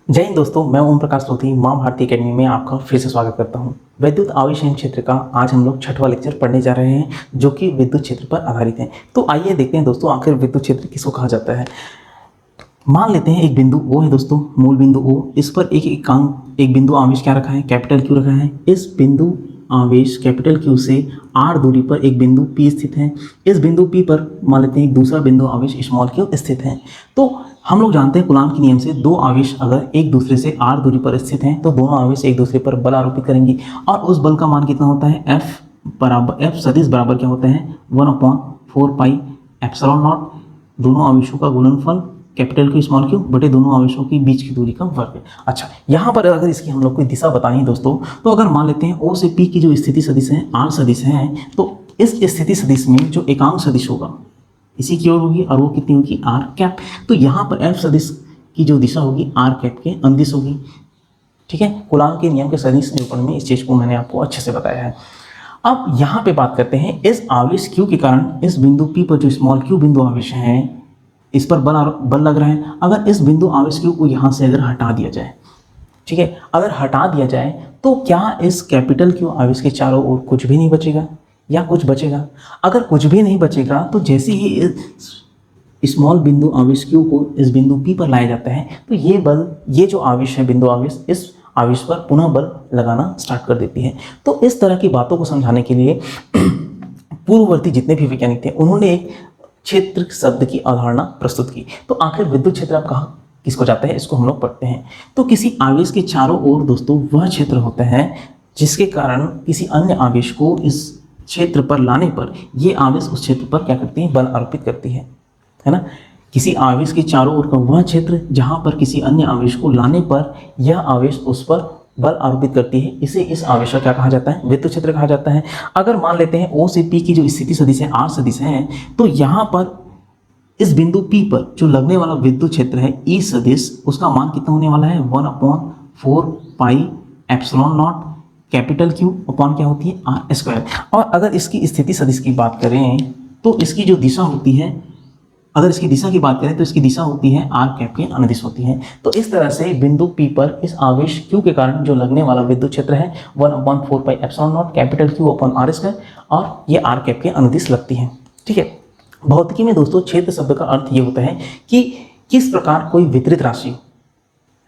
जय हिंद दोस्तों, मैं ओम प्रकाश लोधी माँ भारती अकेडमी में आपका फिर से स्वागत करता हूँ। विद्युत आवेशन क्षेत्र का आज हम लोग 6वां लेक्चर पढ़ने जा रहे हैं जो कि विद्युत क्षेत्र पर आधारित है। तो आइए देखते हैं दोस्तों, आखिर विद्युत क्षेत्र किसको कहा जाता है। मान लेते हैं एक बिंदु O है दोस्तों, मूल बिंदु O। इस पर एक बिंदु आवेश क्या रखा है, कैपिटल Q रखा है। इस बिंदु आवेश कैपिटल Q से r दूरी पर एक बिंदु P स्थित है। इस बिंदु P पर मान लेते हैं एक दूसरा बिंदु आवेश स्मॉल q स्थित है। तो हम लोग जानते हैं कूलाम के नियम से दो आवेश अगर एक दूसरे से r दूरी पर स्थित हैं तो दोनों आवेश एक दूसरे पर बल आरोपित करेंगे और उस बल का मान कितना होता है, F सदिश बराबर क्या होता है, 1/4 पाई एप्सिलॉन नॉट, दोनों आवेशों का गुणनफल कैपिटल Q स्मॉल q बटे दोनों आवेशों की बीच की दूरी का वर्ग। अच्छा, यहाँ पर अगर इसकी हम लोग कोई दिशा बतानी है दोस्तों, तो अगर मान लेते हैं O से P की जो स्थिति सदिश है r सदिश है, तो इस स्थिति सदिश में जो एकांक सदिश होगा इसी की ओर होगी और वो कितनी होगी, r कैप। तो यहाँ पर F सदिश की जो दिशा होगी r कैप के अनुदिश होगी। ठीक है, कूलाम के नियम के सदिश निरूपण में इस चीज को मैंने आपको अच्छे से बताया है। अब यहाँ पे बात करते हैं, इस आवेश Q के कारण इस बिंदु P पर जो स्मॉल q बिंदु आवेश है इस पर बल लग रहा है। अगर इस बिंदु आवेश Q को यहाँ से अगर हटा दिया जाए, ठीक है, अगर हटा दिया जाए तो क्या इस कैपिटल Q आवेश के चारों ओर कुछ भी नहीं बचेगा या कुछ बचेगा? अगर कुछ भी नहीं बचेगा तो जैसे ही इस स्मॉल बिंदु आवेश Q को इस बिंदु P पर लाया जाता है तो ये जो आवेश है बिंदु आवेश, इस आवेश पर पुनः बल लगाना स्टार्ट कर देती है। तो इस तरह की बातों को समझाने के लिए पूर्ववर्ती जितने भी वैज्ञानिक थे उन्होंने एक क्षेत्र शब्द की अवधारणा प्रस्तुत की। तो आखिर विद्युत क्षेत्र आप कहाँ किसको जाता है, इसको हम लोग पढ़ते हैं। तो किसी आवेश के चारों ओर दोस्तों वह क्षेत्र होता है जिसके कारण किसी अन्य आवेश को इस क्षेत्र पर लाने पर ये आवेश उस क्षेत्र पर क्या करती है, बल आरोपित करती है ना। किसी आवेश के चारों ओर का वह क्षेत्र जहां पर किसी अन्य आवेश को लाने पर यह आवेश उस पर बल आरोपित करती है, इसे इस आवेश का क्या कहा जाता है, विद्युत क्षेत्र कहा जाता है। अगर मान लेते हैं O से P की जो स्थिति सदिश है r सदिश है, तो यहाँ पर इस बिंदु P पर जो लगने वाला विद्युत क्षेत्र है E सदिश, उसका मान कितना होने वाला है, 1/4 pi epsilon not capital Q upon क्या होती है, r स्क्वायर। और अगर इसकी स्थिति सदिश की बात करें तो इसकी जो दिशा होती है, अगर इसकी दिशा की बात करें तो इसकी दिशा होती है r कैप के अनुदिश होती है। तो इस तरह से बिंदु P पर इस आवेश Q के कारण जो लगने वाला विद्युत क्षेत्र है 1/4 pi epsilon not capital Q upon r square, और ये r कैप के अनुदिश लगती है। ठीक है, भौतिकी में दोस्तों क्षेत्र शब्द का अर्थ ये होता है कि किस प्रकार कोई वितरित राशि है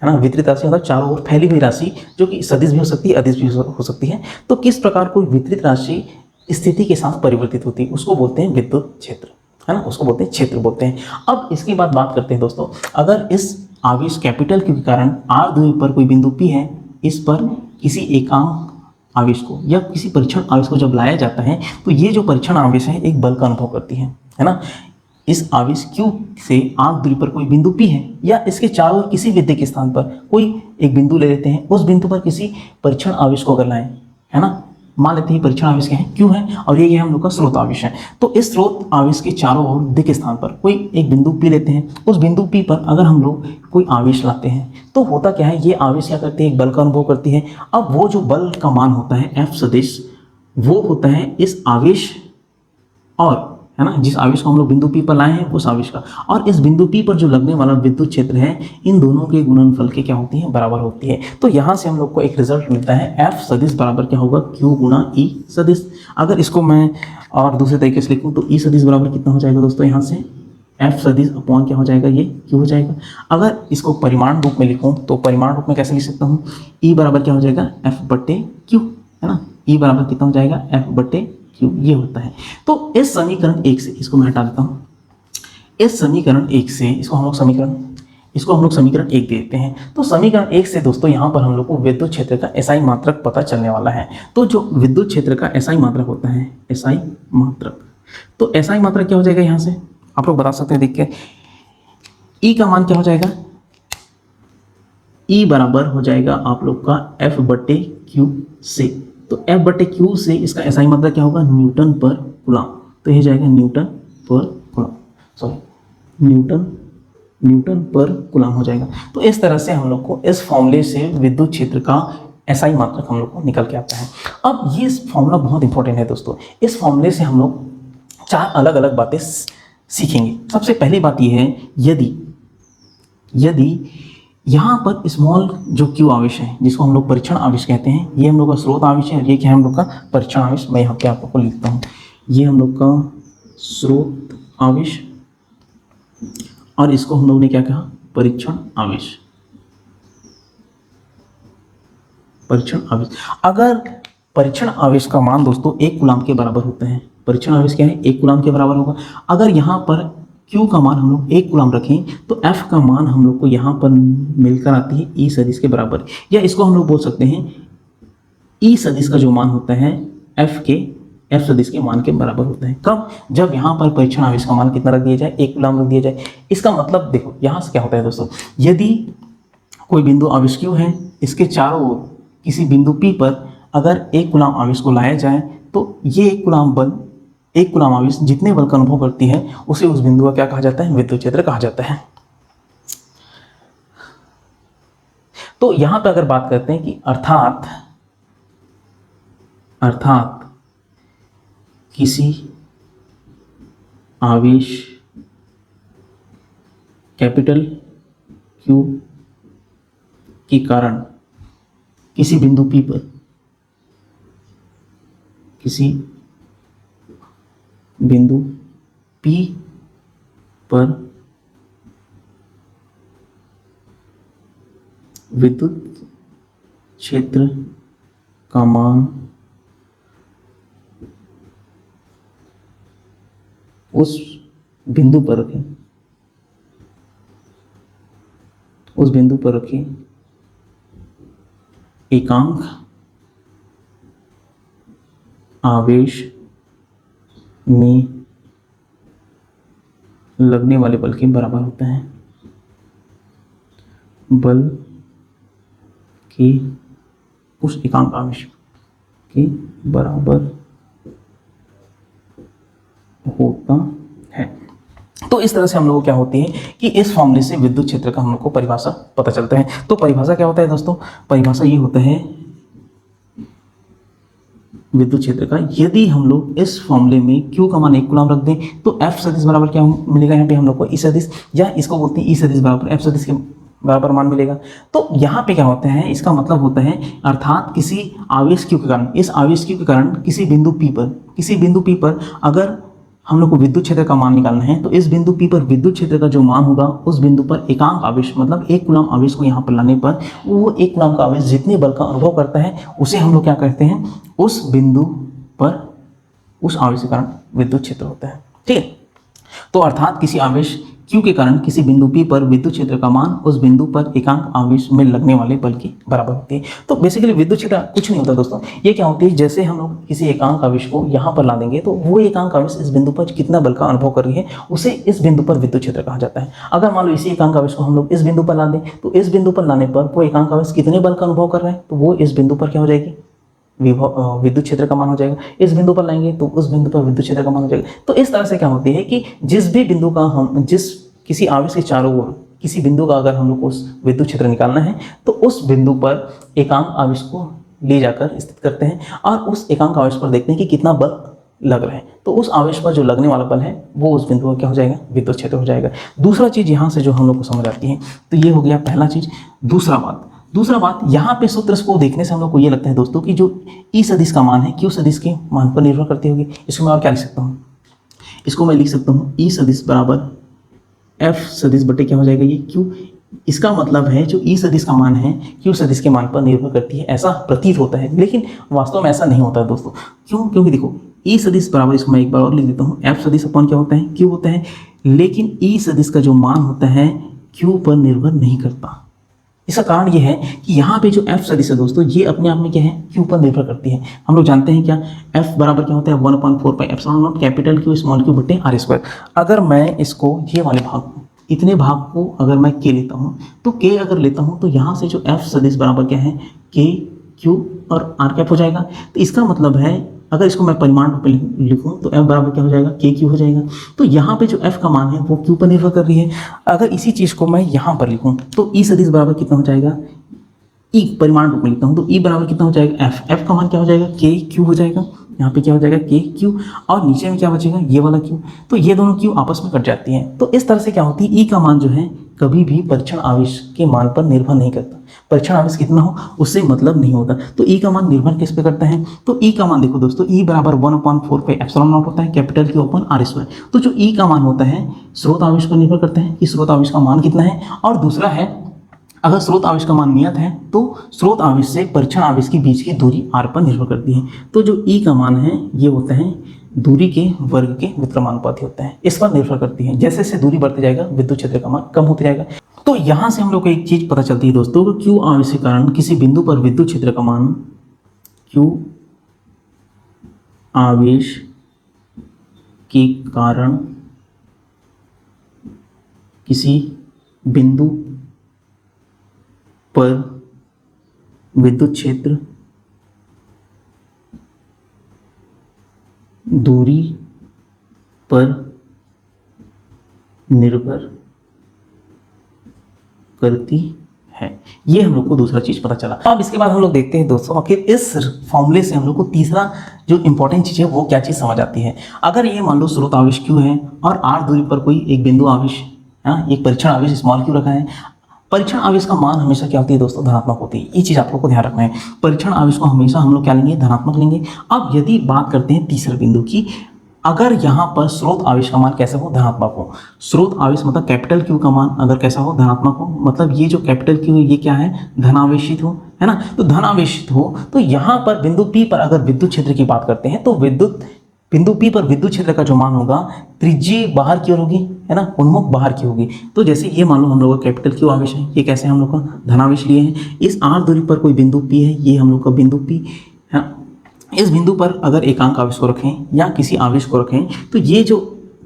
ना, वितरित राशि मतलब चारों ओर फैली हुई राशि जो कि सदिश भी हो सकती है अदिश भी हो सकती है। तो किस प्रकार कोई वितरित राशि स्थिति के साथ परिवर्तित होती है उसको बोलते हैं विद्युत क्षेत्र, है ना, उसको बोलते हैं क्षेत्र बोलते हैं। अब इसकी बात करते हैं दोस्तों, अगर इस आवेश कैपिटल Q के कारण r दूरी पर कोई बिंदु P है, इस पर किसी एकांक आवेश को या किसी परीक्षण आवेश को जब लाया जाता है तो ये जो परीक्षण आवेश है एक बल का अनुभव करती है ना। इस आवेश Q से r दूरी पर कोई बिंदु P है या इसके चारों ओर किसी विद्युत के स्थान पर कोई एक बिंदु ले लेते हैं, उस बिंदु पर किसी परीक्षण आवेश को अगर लाएं, है ना, मान लेते हैं परीक्षण आवेश क्या है, Q है, और ये हम लोग का स्रोत आवेश है। तो इस स्रोत आवेश के चारों ओर दिक स्थान पर कोई एक बिंदु P लेते हैं, उस बिंदु P पर अगर हम लोग कोई आवेश लाते हैं तो होता क्या है, ये आवेश क्या करती है, एक बल का अनुभव करती है। अब वो जो बल का मान होता है F सदिश, वो होता है इस आवेश और, है ना, जिस आवेश को हम लोग बिंदु P पर लाए हैं उस आवेश का, और इस बिंदु P पर जो लगने वाला विद्युत क्षेत्र है, इन दोनों के गुणनफल के क्या होती है, बराबर होती है। तो यहाँ से हम लोग को एक रिजल्ट मिलता है, F सदिश बराबर क्या होगा, Q गुणा E सदिश। अगर इसको मैं और दूसरे तरीके से लिखूँ तो E सदिश बराबर कितना हो जाएगा दोस्तों, यहाँ से F सदिश अपॉन क्या हो जाएगा, ये Q हो जाएगा। अगर इसको परिमाण रूप में लिखूँ तो परिमाण रूप में कैसे लिख सकता हूँ, E बराबर क्या हो जाएगा, F बटे Q, है ना, E बराबर कितना हो जाएगा, F बटे Q, ये होता है। तो इस समीकरण 1 से, इसको मैं हटा देता हूँ, इस समीकरण 1 से इसको हम लोग समीकरण 1 देते हैं। तो समीकरण 1 से दोस्तों यहाँ पर हम लोग को विद्युत क्षेत्र का एसआई मात्रक पता चलने वाला है। तो जो विद्युत क्षेत्र का एसआई मात्रक होता है, एसआई मात्रक, तो एसआई मात्रक क्या हो जाएगा, यहाँ से आप लोग बता सकते हैं देख के, ई का मान क्या हो जाएगा, ई बराबर हो जाएगा आप लोग का F बटे Q से। तो F बटे Q से इसका एसआई मात्रक क्या होगा, न्यूटन पर कूलाम। तो ये जाएगा न्यूटन पर कूलाम, सॉरी न्यूटन पर कूलाम हो जाएगा। तो इस तरह से हम लोग को इस फॉर्मूले से विद्युत क्षेत्र का एसआई मात्रक हम लोग को निकल के आता है। अब ये फॉर्मूला बहुत इंपॉर्टेंट है दोस्तों, इस फॉर्मूले से हम लोग 4 अलग अलग बातें सीखेंगे। सबसे पहली बात ये है, यदि यहाँ पर स्मॉल जो क्यू आवेश है जिसको हम लोग परीक्षण आवेश कहते हैं, ये हम लोग का स्रोत आवेश है और ये क्या है हम लोग का परीक्षण आवेश। मैं यहाँ पे आपको लिखता हूँ, ये हम लोग का स्रोत आवेश और इसको हम लोग ने क्या कहा, परीक्षण आवेश। परीक्षण आवेश, अगर परीक्षण आवेश का मान दोस्तों 1 कूलम के बराबर होते हैं, परीक्षण आवेश क्या है 1 कूलम के बराबर होगा। अगर यहाँ पर Q का मान हम लोग 1 कूलम रखें तो F का मान हम लोग को यहाँ पर मिलकर आती है E सदिश के बराबर, या इसको हम लोग बोल सकते हैं E सदिश का जो मान होता है F सदिश के मान के बराबर होता है। कब, जब यहाँ पर परीक्षण आवेश का मान कितना रख दिया जाए, 1 कूलम रख दिया जाए। इसका मतलब देखो यहाँ से क्या होता है दोस्तों, यदि कोई बिंदु आवेश Q है, इसके चारों ओर किसी बिंदु P पर अगर 1 कूलम आवेश को लाया जाए तो ये 1 कूलम बल, 1 कूलम आवेश जितने बल का अनुभव करती है उसे उस बिंदु का क्या कहा जाता है, विद्युत क्षेत्र कहा जाता है। तो यहां पर अगर बात करते हैं कि अर्थात किसी आवेश कैपिटल Q के कारण किसी बिंदु P पर, किसी बिंदु P पर विद्युत क्षेत्र का मान उस बिंदु पर रखें, उस बिंदु पर रखें एकांक आवेश में लगने वाले बल के बराबर होता है, बल के उस एकांक आवेश के बराबर होता है। तो इस तरह से हम लोग को क्या होती है कि इस फॉर्मूले से विद्युत क्षेत्र का हम लोग को परिभाषा पता चलता है। तो परिभाषा क्या होता है दोस्तों, परिभाषा ये होता है विद्युत क्षेत्र का, यदि हम लोग इस फॉर्मूले में Q का मान 1 कूलम रख दें तो F सदिश बराबर क्या मिलेगा, यहाँ पे हम लोग को E सदिश, या इसको बोलते हैं E सदिश बराबर F सदिश के बराबर मान मिलेगा। तो यहाँ पे क्या होता है, इसका मतलब होता है अर्थात किसी आवेश Q के कारण, इस आवेश Q के कारण किसी बिंदु P पर अगर हम लोग को विद्युत क्षेत्र का मान निकालना है तो इस बिंदु P पर विद्युत क्षेत्र का जो मान होगा उस बिंदु पर एकांक आवेश मतलब 1 कूलम आवेश को यहाँ पर लाने पर वो 1 कूलम का आवेश जितने बल का अनुभव करता है उसे हम लोग क्या कहते हैं, उस बिंदु पर उस आवेश के कारण विद्युत क्षेत्र होता है। ठीक है, तो अर्थात किसी आवेश Q के कारण किसी बिंदु P पर विद्युत क्षेत्र का मान उस बिंदु पर एकांक आवेश में लगने वाले बल के बराबर होती है। तो बेसिकली विद्युत क्षेत्र कुछ नहीं होता दोस्तों, ये क्या होती है, जैसे हम लोग किसी एकांक आवेश को यहाँ पर ला देंगे तो वो एकांक आवेश इस बिंदु पर कितना बल का अनुभव कर रही है उसे इस बिंदु पर विद्युत क्षेत्र कहा जाता है। अगर मान लो इसी एकांक आवेश को हम लोग इस बिंदु पर ला दें तो इस बिंदु पर लाने पर वो एकांक आवेश कितने बल का अनुभव कर रहे हैं तो वो इस बिंदु पर क्या हो जाएगी, विद्युत क्षेत्र का मान हो जाएगा। इस बिंदु पर लाएंगे तो उस बिंदु पर विद्युत क्षेत्र का मान हो जाएगा। तो इस तरह से क्या होती है कि जिस भी बिंदु का हम किसी आवेश के चारों ओर किसी बिंदु का अगर हम लोग को उस विद्युत क्षेत्र निकालना है तो उस बिंदु पर एकांक आवेश को ले जाकर स्थित करते हैं और उस एकांक आवेश पर देखते हैं कि कितना बल लग रहा है। तो उस आवेश पर जो लगने वाला बल है वो उस बिंदु का क्या हो जाएगा, विद्युत क्षेत्र हो जाएगा। दूसरा चीज़ यहाँ से जो हम लोग को समझ आती है तो ये हो गया पहला चीज़। दूसरा बात यहाँ पे सूत्र को देखने से हम लोग को ये लगता है दोस्तों कि जो E सदिश का मान है Q सदिश के मान पर निर्भर करती होगी। इसको मैं और क्या लिख सकता हूँ, इसको मैं लिख सकता हूँ E सदिश बराबर F सदिश बटे क्या हो जाएगा ये Q। इसका मतलब है जो E सदिश का मान है Q सदिश के मान पर निर्भर करती है, ऐसा प्रतीत होता है, लेकिन वास्तव में ऐसा नहीं होता है दोस्तों। क्यों, क्योंकि देखो E सदिश बराबर, इसको मैं एक बार और लिख देता हूँ, F सदिश अपन क्या होता है Q होता है, लेकिन E सदिश का जो मान होता है Q पर निर्भर नहीं करता। इसका कारण ये है कि यहाँ पे जो F सदिश है दोस्तों ये अपने आप में क्या है, Q पर निर्भर करती है। हम लोग जानते हैं क्या, F बराबर क्या होता है 1/4 pi epsilon not capital Q small q बटे r स्क्वायर। अगर मैं इसको ये वाले भाग इतने भाग को अगर मैं K लेता हूँ तो K अगर लेता हूँ तो यहाँ से जो F सदिश बराबर क्या है K Q और r कैप हो जाएगा। तो इसका मतलब है अगर इसको मैं परिमाण रूप में लिखूं तो F बराबर क्या हो जाएगा K Q हो जाएगा। तो यहाँ पे जो F का मान है वो Q पर निर्भर कर रही है। अगर इसी चीज़ को मैं यहाँ पर लिखूं तो E सदिश बराबर कितना हो जाएगा, E परिमाण रूप में लिखता हूँ तो E बराबर कितना हो जाएगा F का मान क्या हो जाएगा K Q हो जाएगा। यहाँ पे क्या हो जाएगा के क्यू, और नीचे में क्या बचेगा ये वाला क्यू। तो ये दोनों क्यू आपस में कट जाती हैं। तो इस तरह से क्या होती है, ई का मान जो है कभी भी परीक्षण आवेश के मान पर निर्भर नहीं करता। परीक्षण आवेश कितना हो उससे मतलब नहीं होता। तो ई का मान निर्भर किस पे करता है, तो ई का मान देखो दोस्तों, ई बराबर 1/4 पे एप्सिलॉन नॉट होता है, capital Q upon R square. तो जो ई का मान होता है स्रोत आवेश पर निर्भर करता है कि स्रोत आवेश का मान कितना है। और दूसरा है अगर स्रोत आवेश का मान नियत है तो स्रोत आवेश से परीक्षण आवेश के बीच की दूरी r पर निर्भर करती है। तो जो ई का मान है ये होता है दूरी के वर्ग के व्युत्क्रमानुपाती होता है, इस पर निर्भर करती है। जैसे जैसे दूरी बढ़ती जाएगा विद्युत क्षेत्र का मान कम होता जाएगा। तो यहाँ से हम लोग को एक चीज पता चलती है दोस्तों कि क्यू आवेश के कारण किसी बिंदु पर विद्युत क्षेत्र का मान क्यू आवेश के कारण किसी बिंदु पर विद्युत क्षेत्र दूरी पर निर्भर करती है। ये हम लोग को दूसरा चीज पता चला। अब इसके बाद हम लोग देखते हैं दोस्तों आखिर इस फॉर्मूले से हम लोग को तीसरा जो इंपॉर्टेंट चीज है वो क्या चीज समझ आती है। अगर ये मान लो स्रोत आवेश क्यू है और r दूरी पर कोई एक बिंदु आवेश एक परीक्षण आवेश स्मॉल क्यू रखा है। परीक्षण आवेश का मान हमेशा क्या होती है दोस्तों, धनात्मक होती है। ये चीज आप लोग को ध्यान रखना है। परीक्षण आवेश को हमेशा हम लोग क्या लेंगे, धनात्मक लेंगे। अब यदि बात करते हैं तीसरे बिंदु की, अगर यहाँ पर स्रोत आवेश का मान कैसा हो, धनात्मक हो। स्रोत आवेश मतलब कैपिटल क्यू का मान अगर कैसा हो, धनात्मक हो, मतलब ये जो कैपिटल क्यू है ये क्या है, धनावेशित हो, है ना। तो धनावेशित हो तो यहाँ पर बिंदु पी पर अगर विद्युत क्षेत्र की बात करते हैं तो बिंदु पी पर विद्युत क्षेत्र का जो मान होगा त्रिज्यीय बाहर की ओर होगी, है ना, उन्मुख बाहर की होगी। तो जैसे ये मान लो हम लोग का कैपिटल क्यू आवेश है, ये कैसे हम लोग का धनावेश लिए हैं। इस आर दूरी पर कोई बिंदु पी है, ये हम लोग का बिंदु पी है। इस बिंदु पर अगर एकांक आवेश को रखें या किसी आवेश को रखें तो ये जो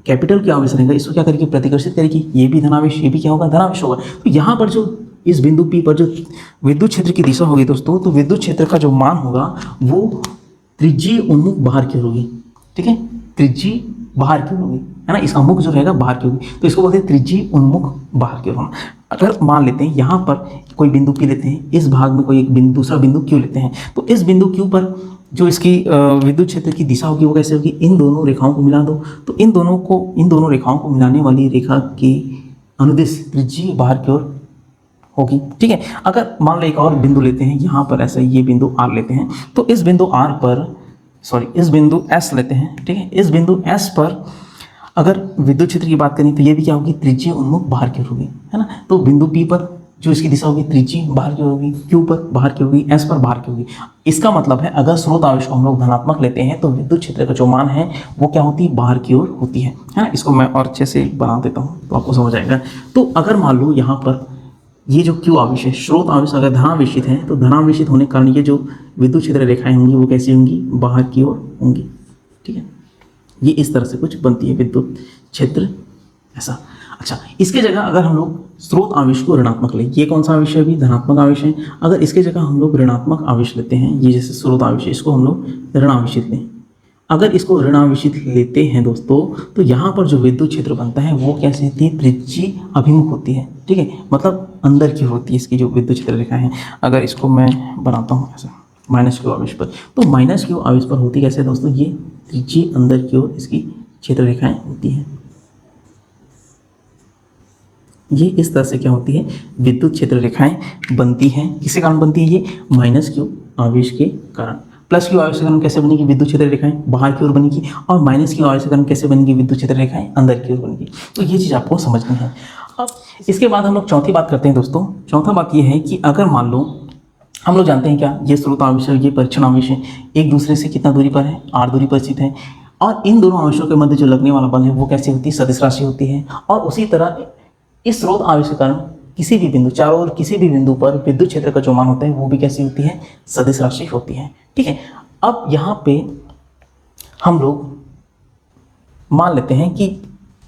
कैपिटल क्यू आवेश रहेगा इसको क्या करेगी, प्रतिकर्षित करेगी। ये भी धनावेश, ये भी क्या होगा, धनावेश होगा। तो यहाँ पर जो इस बिंदु पी पर जो विद्युत क्षेत्र की दिशा होगी दोस्तों, तो विद्युत क्षेत्र का जो मान होगा वो त्रिज्यीय उन्मुख बाहर की होगी। ठीक है, त्रिज्यीय बाहर की होगी, है ना, इसका मुख जो रहेगा बाहर की होगी। तो इसको बोलते हैं त्रिज्यीय उन्मुख बाहर की ओर होना। अगर मान लेते हैं यहाँ पर कोई बिंदु पी लेते हैं, इस भाग में कोई एक बिंदु दूसरा बिंदु क्यू लेते हैं, तो इस बिंदु क्यू पर जो इसकी विद्युत क्षेत्र की दिशा होगी वो कैसे होगी, इन दोनों रेखाओं को मिला दो। तो इन दोनों रेखाओं को मिलाने वाली रेखा की अनुदिश त्रिज्यीय बाहर की ओर होगी। ठीक है, अगर मान लो एक और बिंदु लेते हैं, यहाँ पर ऐसा ये बिंदु आर लेते हैं, तो इस बिंदु आर पर इस बिंदु एस लेते हैं। ठीक है, इस बिंदु एस पर अगर विद्युत क्षेत्र की बात करें तो ये भी क्या होगी, त्रिज्यीय उन्मुख बाहर की ओर होगी, है ना। तो बिंदु पी पर जो इसकी दिशा होगी त्रिज्यीय बाहर की होगी, क्यू पर बाहर की होगी, एस पर बाहर की होगी। इसका मतलब है अगर स्रोत आवेश को हम लोग धनात्मक लेते हैं तो विद्युत क्षेत्र का जो मान है वो क्या होती है, बाहर की ओर होती है ना। इसको मैं और अच्छे से बना देता हूँ तो आपको समझ आएगा। तो अगर मान लो यहाँ पर ये जो क्यू आवेश है, स्रोत आवेश अगर धनावेशित है तो धनावेशित होने के कारण ये जो विद्युत क्षेत्र रेखाएं होंगी वो कैसी होंगी, बाहर की ओर होंगी। ठीक है, ये इस तरह से कुछ बनती है विद्युत क्षेत्र ऐसा। अच्छा, इसके जगह अगर हम लोग स्रोत आवेश को ऋणात्मक लें, ये कौन सा आवेश है, अभी धनात्मक आवेश है। अगर इसके जगह हम लोग ऋणात्मक आवेश लेते हैं, ये जैसे स्रोत आवेश है, इसको हम लोग ऋणावेशित लें। अगर इसको ऋणावेशित लेते हैं दोस्तों तो यहाँ पर जो विद्युत क्षेत्र बनता है वो कैसे होती है, त्रिज्यीय अभिमुख होती है। ठीक है, मतलब अंदर की होती है इसकी जो विद्युत क्षेत्र रेखा है। अगर इसको मैं बनाता हूँ ऐसा माइनस क्यू आवेश पर, तो माइनस क्यू आवेश पर होती कैसे दोस्तों, ये त्रिज्यीय अंदर की ओर इसकी क्षेत्र रेखाएं होती हैं। ये इस तरह से क्या होती है, विद्युत क्षेत्र रेखाएं बनती हैं। किसके कारण बनती है, ये माइनस क्यू आवेश के कारण। प्लस क्यू आवेश के कारण कैसे बनेगी, विद्युत क्षेत्र रेखाएं बाहर की ओर बनेगी। और माइनस क्यू आवेश के कारण कैसे बनेगी, विद्युत क्षेत्र रेखाएं अंदर की ओर बनेगी। तो ये चीज़ आपको समझनी है। अब इसके बाद हम लोग चौथी बात करते हैं दोस्तों। चौथा बात ये है कि अगर मान लो हम लोग जानते हैं क्या, ये स्रोत आवेश है, ये परीक्षण आवेश है, एक दूसरे से कितना दूरी पर है, r दूरी पर स्थित है। और इन दोनों आवेशों के मध्य जो लगने वाला बल है वो कैसी होती है, सदिश राशि होती है। और उसी तरह इस स्रोत आवेश के कारण किसी भी बिंदु, चारों ओर किसी भी बिंदु पर विद्युत क्षेत्र का जो मान होता है वो भी कैसी होती है, सदिश राशि होती है। ठीक है, अब यहाँ पे हम लोग मान लेते हैं कि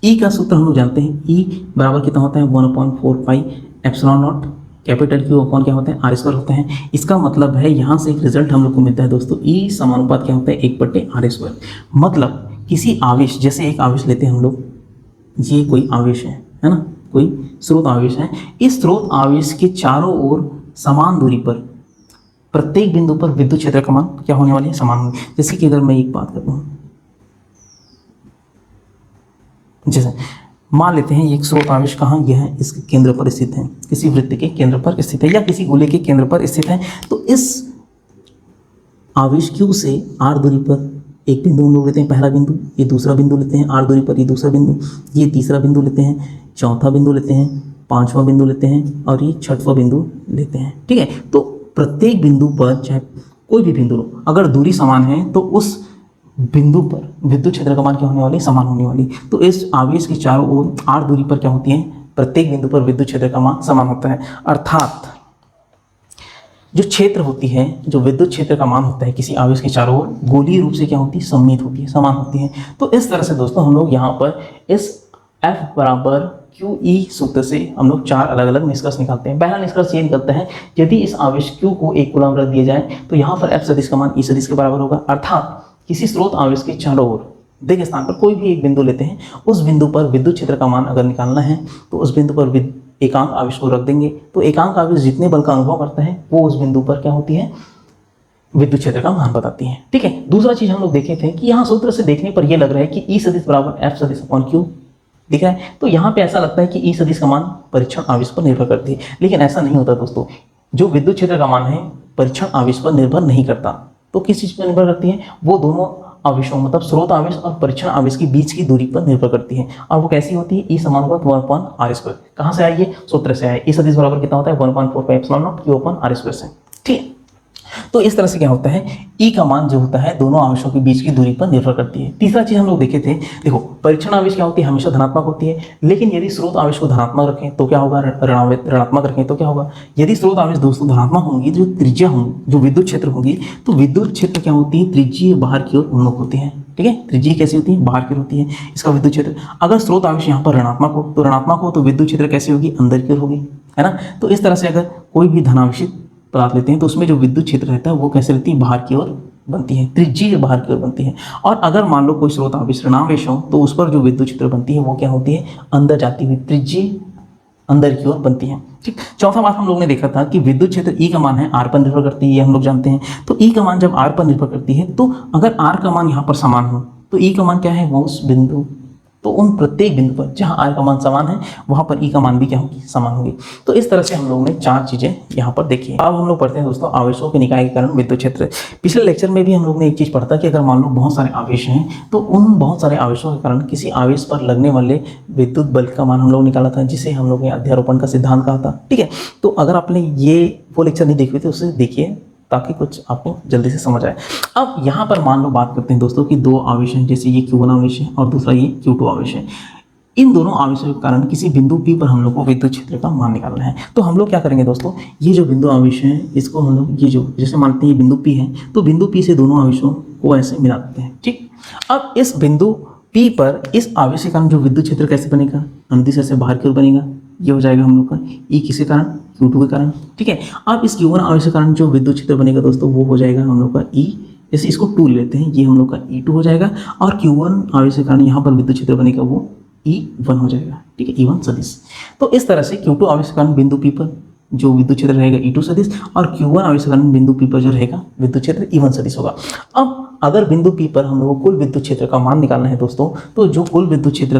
E का सूत्र हम लोग जानते हैं, E बराबर कितना होता है, 1/4 pi epsilon not capital Q upon क्या होता है, आर स्क्वायर होता है। इसका मतलब है यहाँ से एक रिजल्ट हम लोग को मिलता है दोस्तों, E समानुपात क्या होता है, 1/r स्क्वायर। मतलब किसी आवेश, जैसे एक आवेश लेते हैं हम लोग, ये कोई आवेश है ना, कोई स्रोत आवेश है। इस स्रोत आवेश के चारों ओर समान दूरी पर प्रत्येक बिंदु पर विद्युत क्षेत्र का मान क्या होने वाली है, समान होगी। जैसे कि अगर मैं एक बात करता हूँ, जैसे मान लेते हैं एक स्रोत आवेश कहाँ यह है, इसके केंद्र पर स्थित है, किसी वृत्त के केंद्र पर स्थित है या किसी गोले के केंद्र पर स्थित है। तो इस आवेश Q से r दूरी पर एक बिंदु हम लोग लेते हैं, पहला बिंदु, ये दूसरा बिंदु लेते हैं r दूरी पर, ये दूसरा बिंदु, ये तीसरा बिंदु लेते हैं, चौथा बिंदु लेते हैं, पांचवा बिंदु लेते हैं और ये छठवां बिंदु लेते हैं। ठीक है, तो प्रत्येक बिंदु पर चाहे कोई भी बिंदु लो, अगर दूरी समान है तो उस बिंदु पर विद्युत क्षेत्र का मान क्या होने वाली, समान होने वाली। तो इस आवेश के चारों ओर r दूरी पर क्या होती है, प्रत्येक बिंदु पर विद्युत क्षेत्र का मान समान होता है। अर्थात जो क्षेत्र होती है, जो विद्युत क्षेत्र का मान होता है किसी आवेश के चारों ओर, गोलीय रूप से क्या होती है, सममित होती है, समान होती है। तो इस तरह से दोस्तों हम लोग यहाँ पर इस F बराबर QE सूत्र से हम लोग चार अलग अलग निष्कर्ष निकालते हैं। पहला निष्कर्ष ये निकलता है, यदि इस आवेश Q को 1 कूलम रख दिया जाए तो यहाँ पर F सदिश का मान E सदिश के बराबर होगा। अर्थात किसी स्रोत आवेश के चारों ओर दिग स्थान पर कोई भी एक बिंदु लेते हैं, उस बिंदु पर विद्युत क्षेत्र का मान अगर निकालना है तो उस बिंदु पर एकांक आवेश को रख देंगे। तो एकांक आवेश जितने बल का अनुभव करता है वो उस बिंदु पर क्या होती है, विद्युत क्षेत्र का मान बताती है। ठीक है, दूसरा चीज हम लोग देखे थे कि यहाँ सूत्र से देखने पर यह लग रहा है कि E सदिश बराबर F सदिश अपॉन Q दिख रहा है। तो यहाँ पे ऐसा लगता है कि E सदिश का मान परीक्षण आवेश पर निर्भर करती है, लेकिन ऐसा नहीं होता दोस्तों। जो विद्युत क्षेत्र का मान है परीक्षण आवेश पर निर्भर नहीं करता, तो किस चीज पर निर्भर करती है, वो दोनों आवेशों मतलब स्रोत आवेश और परीक्षण आवेश के बीच की दूरी पर निर्भर करती है। और वो कैसी होती है, ई समान होगा 1/r²। कहाँ से आई, ये सूत्र से आया। ई सदिश बराबर कितना होता है 1/4πε0 Q/r² से। ठीक है, तो इस तरह से क्या होता है, ई का मान जो होता है दोनों आवेशों के बीच की दूरी पर निर्भर करती है। तीसरा चीज हम लोग देखे थे, देखो परीक्षण आवेश क्या होती है, हमेशा धनात्मक होती है, लेकिन यदि स्रोत आवेश को धनात्मक रखें तो क्या होगा, ऋणात्मक रखें तो क्या होगा। यदि स्रोत आवेश दोस्तों धनात्मक होंगी, जो त्रिज्या होंगी, जो विद्युत क्षेत्र होगी, तो विद्युत क्षेत्र क्या होती है, त्रिज्यीय बाहर की ओर उन्मुख होती है। ठीक है, त्रिज्यीय कैसी होती है, बाहर की ओर होती है इसका विद्युत क्षेत्र। अगर स्रोत आवेश यहाँ पर ऋणात्मक हो तो विद्युत क्षेत्र कैसी होगी, अंदर की ओर होगी, है ना। तो इस तरह से अगर कोई भी धनावेशित पदार्थ लेते हैं तो उसमें जो विद्युत क्षेत्र रहता है वो कैसे रहती है, बाहर की ओर बनती है, त्रिज्यीय बाहर की ओर बनती है। और अगर मान लो कोई स्रोत आवेश ऋणावेश हो तो उस पर जो विद्युत क्षेत्र बनती है वो क्या होती है, अंदर जाती हुई त्रिज्यीय अंदर की ओर बनती है। ठीक, चौथा बात हम लोग ने देखा था कि विद्युत क्षेत्र ई का मान है आर पर निर्भर करती है, ये हम लोग जानते हैं। तो ई का मान जब आर पर निर्भर करती है तो अगर आर का मान यहाँ पर समान हो तो ई का मान क्या है, वो उस बिंदु, तो उन प्रत्येक बिंदु पर जहां आर का मान समान है वहां पर ई का मान भी क्या होगी, समान होगी। तो इस तरह से हम लोगों ने चार चीजें यहाँ पर देखी है। अब हम लोग पढ़ते हैं दोस्तों आवेशों के निकाय के कारण विद्युत क्षेत्र। पिछले लेक्चर में भी हम लोग ने एक चीज पढ़ा था कि अगर मान लो बहुत सारे आवेश हैं तो उन बहुत सारे आवेशों के कारण किसी आवेश पर लगने वाले विद्युत बल का मान हम लोग निकाला था, जिसे हम लोग ने अध्यारोपण का सिद्धांत कहा था। ठीक है, तो अगर आपने ये वो लेक्चर नहीं देखे थे उसे देखिए ताकि कुछ आपको जल्दी से समझ आए। अब यहाँ पर मान लो बात करते हैं दोस्तों कि दो आवेश हैं, जैसे ये Q1 आवेश है और दूसरा ये Q2 आवेश है। इन दोनों आवेशों के कारण किसी बिंदु P पर हम लोग को विद्युत क्षेत्र का मान निकालना है। तो हम लोग क्या करेंगे दोस्तों, ये जो बिंदु आवेश है इसको हम लोग ये जो जैसे मानते हैं ये बिंदु P है, तो बिंदु P से दोनों आवेशों को ऐसे मिला देते हैं। ठीक, अब इस बिंदु P पर इस आवेश के कारण जो विद्युत क्षेत्र कैसे बनेगा, अनुदिश से बाहर की ओर बनेगा। ये हो जाएगा हम लोग का E किसके कारण, Q2 के कारण। ठीक है, अब इस Q1 आवेश के कारण जो विद्युत क्षेत्र बनेगा दोस्तों वो हो जाएगा हम लोग का E, जैसे इसको 2 लेते हैं, ये हम लोग का E2 हो जाएगा। और Q1 आवेश के कारण यहाँ पर विद्युत क्षेत्र बनेगा वो E1 हो जाएगा। ठीक है, E1 सदिश। तो इस तरह से Q2 आवेश के कारण बिंदु P पर जो विद्युत क्षेत्र रहेगा E2 सदिश, और Q1 आवेश के कारण बिंदु P पर जो रहेगा विद्युत क्षेत्र E1 सदिश होगा। अब अगर बिंदु P पर हम लोग को कुल विद्युत क्षेत्र का मान निकालना है दोस्तों, तो जो कुल विद्युत क्षेत्र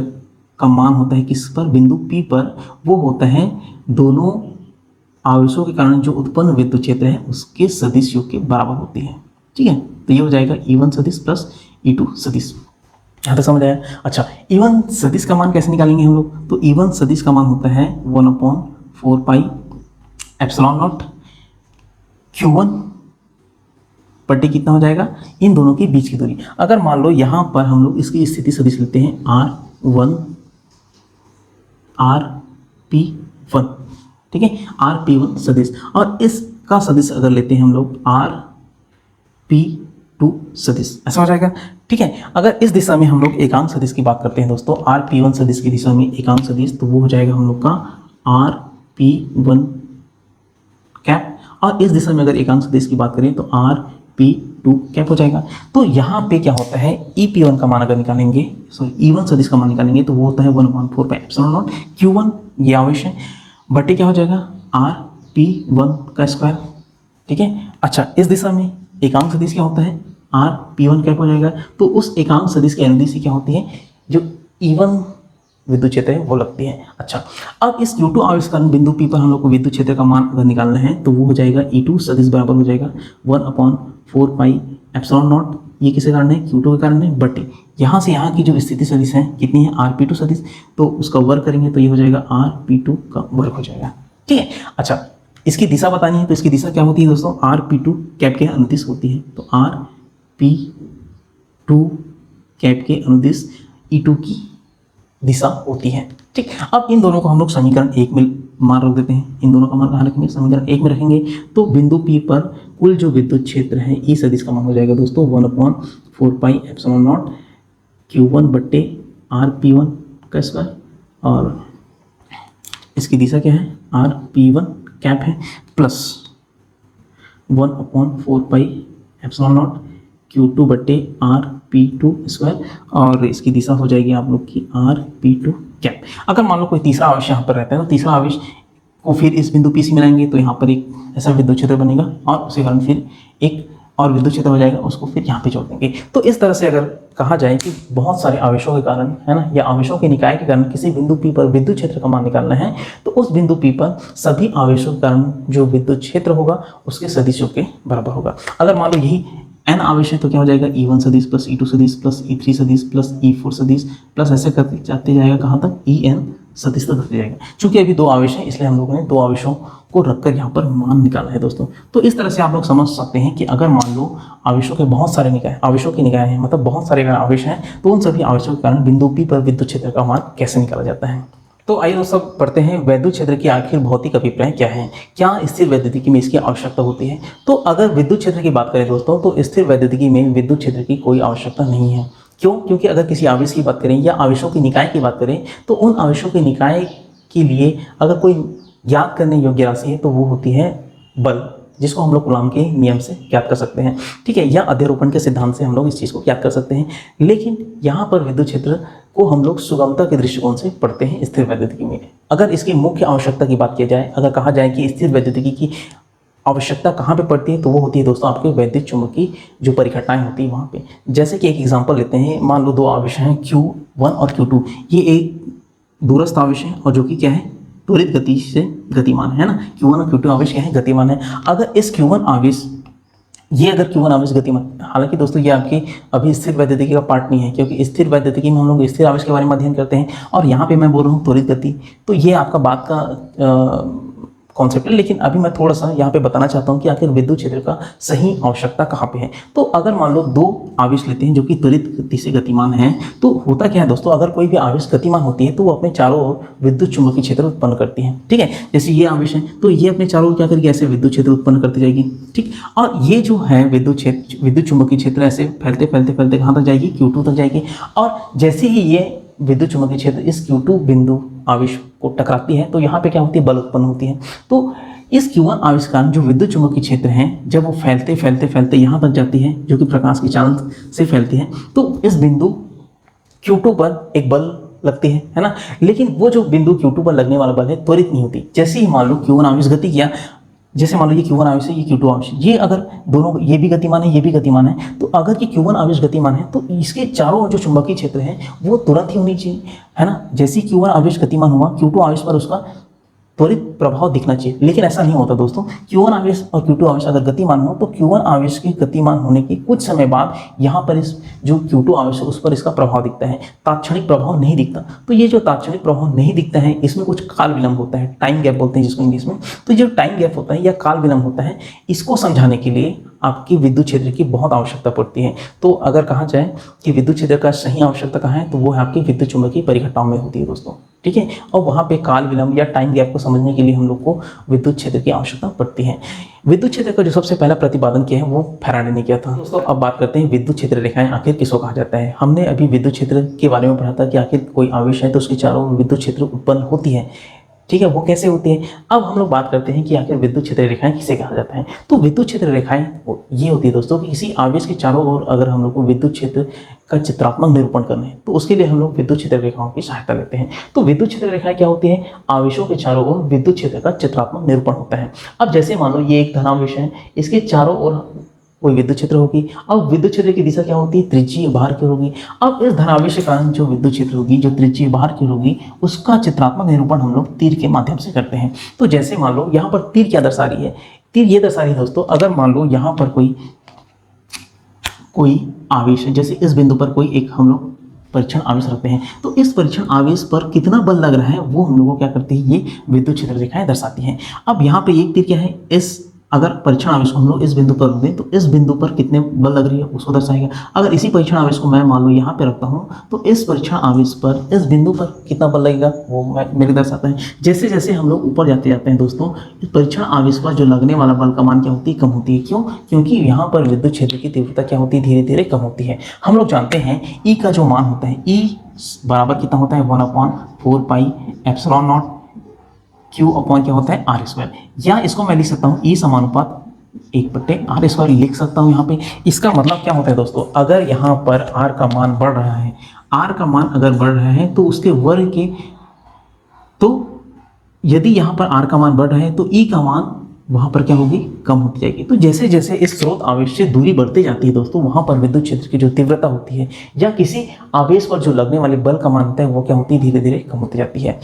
का मान होता है किस पर, बिंदु P पर, वो होता है दोनों आवेशों के कारण जो उत्पन्न विद्युत क्षेत्र है उसके सदिश योग के बराबर होती है। ठीक है, तो ये हो जाएगा E1 सदिश प्लस E2 सदिश। यहाँ तक समझ आया। अच्छा, E1 सदिश का मान कैसे निकालेंगे हम लोग, तो E1 सदिश का मान होता है 1/4πε0 Q1 पट्टी कितना हो जाएगा, इन दोनों के बीच की दूरी। अगर मान लो यहाँ पर हम लोग इसकी स्थिति सदिश लेते हैं R1 RP1, ठीक है, RP1 सदिश, और इसका सदिश अगर लेते हैं हम लोग RP2 सदिश, ऐसा हो जाएगा। ठीक है, अगर इस दिशा में हम लोग एकांक सदिश की बात करते हैं दोस्तों, RP1 सदिश की दिशा में एकांक सदिश, तो वो हो जाएगा हम लोग का RP1 कैप, और इस दिशा में अगर एकांक सदिश की बात करें तो RP2 कैप हो जाएगा। तो यहाँ पे क्या होता है, EP1 का मान अगर निकालेंगे, सॉरी E1 सदिश का मान निकालेंगे तो वो होता है 1/4πε0 Q1 ये आवेश है, बटे क्या हो जाएगा RP1 का स्क्वायर, ठीक है। अच्छा, इस दिशा में एकांक सदिश क्या होता है, आर पी वन कैप हो जाएगा। तो उस एकांक सदिश की अनुदिश क्या होती है, जो E1 विद्युत क्षेत्र है वो लगती है। अच्छा, अब इस Q2 आविष्करण बिंदु P पर हम लोग को विद्युत क्षेत्र का मान अगर निकालना है तो वो हो जाएगा E2 सदिश बराबर हो जाएगा 1/4 पाई एप्सिलॉन नॉट, ये किसके कारण है, Q2 के कारण है, बटे यहाँ से यहाँ की जो स्थिति सदिश है कितनी है, RP2 सदिश, तो उसका वर्ग करेंगे तो ये हो जाएगा RP2 का वर्ग हो जाएगा। ठीक है। अच्छा, इसकी दिशा बतानी है तो इसकी दिशा क्या होती है दोस्तों, RP2 कैप के अनुदिश होती है। तो RP2 कैप के अनुदिश E2 की दिशा होती है। ठीक, अब इन दोनों को हम लोग समीकरण 1 में मान रख देते हैं। इन दोनों का मान कहाँ रखेंगे, समीकरण 1 में रखेंगे। तो बिंदु P पर कुल जो विद्युत क्षेत्र है E सदिश का मान हो जाएगा दोस्तों 1/4 पाई एप्सिलॉन नॉट Q1 बट्टे RP1 का स्क्वायर, और इसकी दिशा क्या है, RP1 कैप है, plus 1/4 pi epsilon not Q2 बट्टे RP2 स्क्वायर, और इसकी दिशा हो जाएगी आप लोग की RP2 कैप। अगर मान लो कोई तीसरा आवेश यहाँ पर रहता है तो तीसरा आवेश को फिर इस बिंदु P से मिलाएंगे तो यहाँ पर एक ऐसा विद्युत क्षेत्र बनेगा, और उसी कारण फिर एक और विद्युत क्षेत्र हो जाएगा, उसको फिर यहाँ पे जोड़ देंगे। तो इस तरह से अगर कहा जाए कि बहुत सारे आवेशों के कारण, है ना, या आवेशों के निकाय के कारण किसी बिंदु P पर विद्युत क्षेत्र का मान निकालना है तो उस बिंदु P पर सभी आवेशों के कारण जो विद्युत क्षेत्र होगा उसके सदिशों के बराबर होगा। अगर मान लो यही n आवेश है तो क्या हो जाएगा, E1 सदिश प्लस E2 सदिश प्लस E3 सदिश प्लस E4 सदिश प्लस ऐसे करते जाते जाएगा कहाँ तक, En सदिश तक करते जाएगा। चूंकि अभी दो आवेश हैं इसलिए हम लोगों ने दो आवेशों को रखकर यहाँ पर मान निकाला है दोस्तों। तो इस तरह से आप लोग समझ सकते हैं कि अगर मान लो आवेशों के बहुत सारे निकाय, आवेशों के निकाय हैं, मतलब बहुत सारे अगर आवेश हैं तो उन सभी आवेशों के कारण बिंदु P पर विद्युत क्षेत्र का मान कैसे निकाला जाता है। तो आइए दोस्तों पढ़ते हैं वैद्युत क्षेत्र की आखिर भौतिक अभिप्राय क्या है, क्या स्थिर वैद्युतिकी में इसकी आवश्यकता होती है। तो अगर विद्युत क्षेत्र की बात करें दोस्तों तो स्थिर वैद्युतिकी में विद्युत क्षेत्र की कोई आवश्यकता नहीं है। क्यों, क्योंकि अगर किसी आवेश की बात करें या आवेशों की निकाय की बात करें तो उन आवेशों के निकाय के लिए अगर कोई ज्ञात करने योग्य राशि है तो वो होती है बल, जिसको हम लोग कूलॉम के नियम से ज्ञात कर सकते हैं। ठीक है, या अध्यारोपण के सिद्धांत से हम लोग इस चीज़ को ज्ञात कर सकते हैं। लेकिन यहाँ पर विद्युत क्षेत्र को हम लोग सुगमता के दृष्टिकोण से पढ़ते हैं स्थिर वैद्युतिकी में। अगर इसकी मुख्य आवश्यकता की बात की जाए, अगर कहा जाए कि स्थिर वैद्युतिकी की आवश्यकता कहाँ पे पड़ती है तो वो होती है दोस्तों आपके वैद्युत चुंबकीय जो परिघटनाएं होती है वहाँ पे। जैसे कि एक एग्जांपल लेते हैं, मान लो दो आवेश हैं Q1 और Q2, ये एक दूरस्थ आवेश है और जो कि क्या है, त्वरित गति से गतिमान है ना। Q1 और Q2 आवेश क्या है, गतिमान है। अगर इस Q1 आवेश, ये अगर Q1 आवेश गतिमान, हालांकि दोस्तों ये आपकी अभी स्थिर वैद्युतिकी का पार्ट नहीं है, क्योंकि स्थिर वैद्युतिकी में हम लोग स्थिर आवेश के बारे में अध्ययन करते हैं और यहाँ पे मैं बोल रहा हूँ त्वरित गति, तो ये आपका बात का कॉन्सेप्ट है। लेकिन अभी मैं थोड़ा सा यहाँ पे बताना चाहता हूँ कि आखिर विद्युत क्षेत्र का सही आवश्यकता कहाँ पे है। तो अगर मान लो दो आवेश लेते हैं जो कि त्वरित गति से गतिमान हैं, तो होता क्या है दोस्तों, अगर कोई भी आवेश गतिमान होती है तो वो अपने चारों ओर विद्युत चुंबकीय क्षेत्र उत्पन्न करती है। ठीक है, जैसे ये आवेश है तो ये अपने चारों ओर क्या करेगी, ऐसे विद्युत क्षेत्र उत्पन्न करती जाएगी। ठीक, और ये जो है विद्युत क्षेत्र, विद्युत चुंबकीय क्षेत्र ऐसे फैलते फैलते फैलते कहाँ तक जाएगी, Q2 तक जाएगी। और जैसे ही ये विद्युत चुंबकीय क्षेत्र इस Q2 बिंदु आवेश को टकराती है तो यहाँ पे क्या होती है, बल उत्पन्न होती है। तो इस Q1 आवेश के कारण जो विद्युत चुंबकीय क्षेत्र हैं जब वो फैलते फैलते फैलते यहाँ तक जाती है, जो कि प्रकाश की चाल से फैलती है, तो इस बिंदु Q2 पर एक बल लगती है ना। लेकिन वो जो बिंदु Q2 पर लगने वाला बल है त्वरित नहीं होती। जैसे ही मान लो Q1 आवेश गति किया, जैसे मान लो ये Q1 आवेश है, ये Q2 आवेश है, ये अगर दोनों, ये भी गतिमान है, ये भी गतिमान है, तो अगर ये Q1 आवेश गतिमान है तो इसके चारों ओर जो चुंबकीय क्षेत्र है वो तुरंत ही होनी चाहिए, है ना। जैसे ही Q1 आवेश गतिमान हुआ, Q2 आवेश पर उसका त्वरित प्रभाव दिखना चाहिए। लेकिन ऐसा नहीं होता दोस्तों। Q1 आवेश और Q2 आवेश अगर गतिमान हो तो Q1 आवेश के गतिमान होने के कुछ समय बाद यहाँ पर इस जो Q2 आवेश है उस पर इसका प्रभाव दिखता है, तात्क्षणिक प्रभाव नहीं दिखता। तो ये जो तात्क्षणिक प्रभाव नहीं दिखता है इसमें कुछ काल विलंब होता है, टाइम गैप बोलते हैं जिसको इंग्लिश में। तो जो टाइम गैप होता है या काल विलंब होता है, इसको समझाने के लिए आपकी विद्युत क्षेत्र की बहुत आवश्यकता पड़ती है। तो अगर कहा जाए कि विद्युत क्षेत्र का सही आवश्यकता कहाँ है तो वो है आपकी विद्युत चुंबकीय परिघटनाओं में होती है दोस्तों। ठीक है, और वहाँ पे काल विलंब या टाइम गैप को समझने के लिए हम लोग को विद्युत क्षेत्र की आवश्यकता पड़ती है। विद्युत क्षेत्र का जो सबसे पहला प्रतिपादन किया है वो फैराडे ने किया था दोस्तों। अब बात करते हैं विद्युत क्षेत्र रेखाएं आखिर किसको कहा जाता है। हमने अभी विद्युत क्षेत्र के बारे में पढ़ा था कि आखिर कोई आवेश है तो उसके चारों ओर विद्युत क्षेत्र उत्पन्न होती है। ठीक है, वो कैसे होती है। अब हम लोग बात करते हैं कि आखिर विद्युत क्षेत्र रेखाएं किसे कहा जाता है। तो विद्युत क्षेत्र रेखाएं ये होती है दोस्तों कि किसी आवेश के चारों ओर अगर हम लोग को विद्युत क्षेत्र का चित्रात्मक निरूपण करना है तो उसके लिए हम लोग विद्युत क्षेत्र रेखाओं की सहायता लेते हैं। तो विद्युत क्षेत्र रेखाएं क्या होती है, आवेशों के चारों ओर विद्युत क्षेत्र का चित्रात्मक निरूपण होता है। अब जैसे मान लो ये एक धनावेश है, इसके चारों ओर कोई विद्युत क्षेत्र होगी। अब विद्युत क्षेत्र की दिशा क्या होती है, त्रिज्यीय बाहर की ओर होगी। अब इस धनावेश के कारण जो विद्युत क्षेत्र होगी, जो त्रिज्यीय बाहर की ओर होगी, उसका चित्रात्मक निरूपण हम लोग तीर के माध्यम से करते हैं। तो जैसे मान लो यहाँ पर तीर क्या दर्शा रही है, तीर ये दर्शा रही है दोस्तों, अगर मान लो यहाँ पर कोई आवेश है, जैसे इस बिंदु पर कोई एक हम लोग परीक्षण आवेश रखते हैं, तो इस परीक्षण आवेश पर कितना बल लग रहा है वो हम लोगों को क्या करती है, ये विद्युत क्षेत्र रेखाएं दर्शाती हैं। अब यहाँ पे एक तीर क्या है, इस अगर परीक्षण आवेश को हम लोग इस बिंदु पर रख दें तो इस बिंदु पर कितने बल लग रही है उसको दर्शाएगा। अगर इसी परीक्षण आवेश को मैं मान लो यहाँ पे रखता हूँ तो इस परीक्षण आवेश पर इस बिंदु पर कितना बल लगेगा वो मेरे दर्शाता है। जैसे जैसे हम लोग ऊपर जाते जाते हैं दोस्तों, इस परीक्षण आवेश पर जो लगने वाला बल का मान क्या होती है, कम होती है। क्यों, क्योंकि यहाँ पर विद्युत क्षेत्र की तीव्रता क्या होती है, धीरे धीरे कम होती है। हम लोग जानते हैं ई का जो मान होता है, ई बराबर कितना होता है, 1/4 pi epsilon not Q upon क्या होता है, आर स्क्वायर। या इसको मैं लिख सकता हूँ ई समानुपात 1/r² लिख सकता हूँ यहाँ पे। इसका मतलब क्या होता है दोस्तों, अगर यहाँ पर r का मान बढ़ रहा है, r का मान अगर बढ़ रहा है तो उसके वर्ग के, तो यदि यहाँ पर r का मान बढ़ रहा है तो e का मान वहाँ पर क्या होगी, कम होती जाएगी। तो जैसे जैसे इस स्रोत आवेश से दूरी बढ़ती जाती है दोस्तों, वहाँ पर विद्युत क्षेत्र की जो तीव्रता होती है या किसी आवेश पर जो लगने वाले बल का मान होता है वो क्या होती है, धीरे धीरे कम होती जाती है।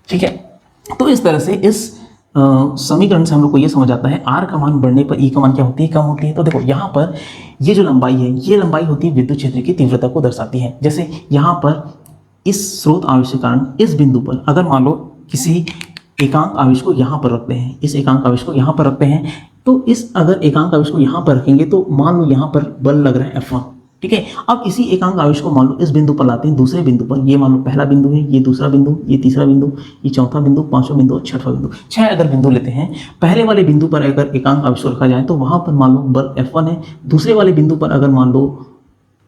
ठीक है, तो इस तरह से इस समीकरण से हम लोग को ये समझ आता है r का मान बढ़ने पर e का मान क्या होती है, कम होती है। तो देखो यहाँ पर ये जो लंबाई है, ये लंबाई होती है विद्युत क्षेत्र की तीव्रता को दर्शाती है। जैसे यहाँ पर इस स्रोत आवेश के कारण इस बिंदु पर अगर मान लो किसी एकांक आवेश को यहाँ पर रखते हैं, इस एकांक आवेश को यहाँ पर रखते हैं, तो इस अगर एकांक आवेश को यहाँ पर रखेंगे तो मान लो यहाँ पर बल लग रहा है F1। ठीक है, अब इसी एकांक आवेश को मान लो इस बिंदु पर लाते हैं, दूसरे बिंदु पर, ये मान लो पहला बिंदु है, ये दूसरा बिंदु, ये तीसरा बिंदु, ये चौथा बिंदु, पांचवा बिंदु, छठवां बिंदु, 6 अगर बिंदु लेते हैं। पहले वाले बिंदु पर अगर एकांक आवेश को रखा जाए तो वहां पर मान लो बल F1 है। दूसरे वाले बिंदु पर अगर मान लो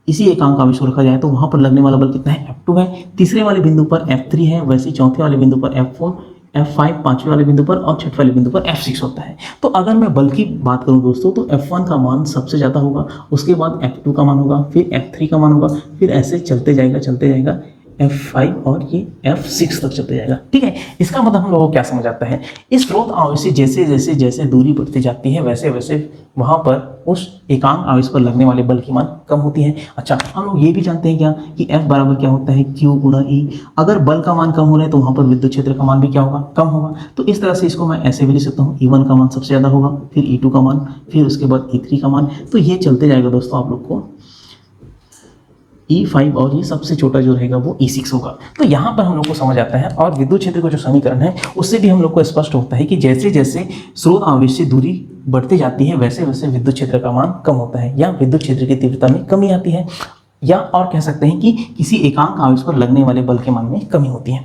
इसी एकांक आवेश को रखा जाए तो वहां पर लगने वाला बल कितना है, F2 है। तीसरे वाले बिंदु पर F3 है, वैसे चौथे वाले बिंदु पर F4, F5 पांचवें वाले बिंदु पर और छठवें वाले बिंदु पर F6 होता है। तो अगर मैं बल की बात करूं दोस्तों तो F1 का मान सबसे ज़्यादा होगा, उसके बाद F2 का मान होगा, फिर F3 का मान होगा, फिर ऐसे चलते जाएगा F5 और ये F6 तक चलते जाएगा। ठीक है, इसका मतलब हम लोगों को क्या समझ आता है, इस स्रोत आवेश से जैसे जैसे दूरी बढ़ती जाती है वैसे वैसे वहाँ पर उस एकांक आवेश पर लगने वाले बल की मान कम होती है। अच्छा, हम लोग ये भी जानते हैं क्या कि F बराबर क्या होता है, Q गुणा E। अगर बल का मान कम हो रहा है तो वहाँ पर विद्युत क्षेत्र का मान भी क्या होगा, कम होगा। तो इस तरह से इसको मैं ऐसे भी लिख सकता हूँ, E1 का मान सबसे ज़्यादा होगा, फिर E2 का मान, फिर उसके बाद E3 का मान। तो ये चलते जाएगा दोस्तों आप लोग को E5 और ये सबसे छोटा जो रहेगा वो E6 होगा। तो यहाँ पर हम लोग को समझ आता है और विद्युत क्षेत्र का जो समीकरण है उससे भी हम लोग को स्पष्ट होता है कि जैसे जैसे स्रोत आवेश से दूरी बढ़ती जाती है वैसे वैसे विद्युत क्षेत्र का मान कम होता है या विद्युत क्षेत्र की तीव्रता में कमी आती है, या और कह सकते हैं कि किसी एकांक आवेश पर लगने वाले बल के मान में कमी होती है।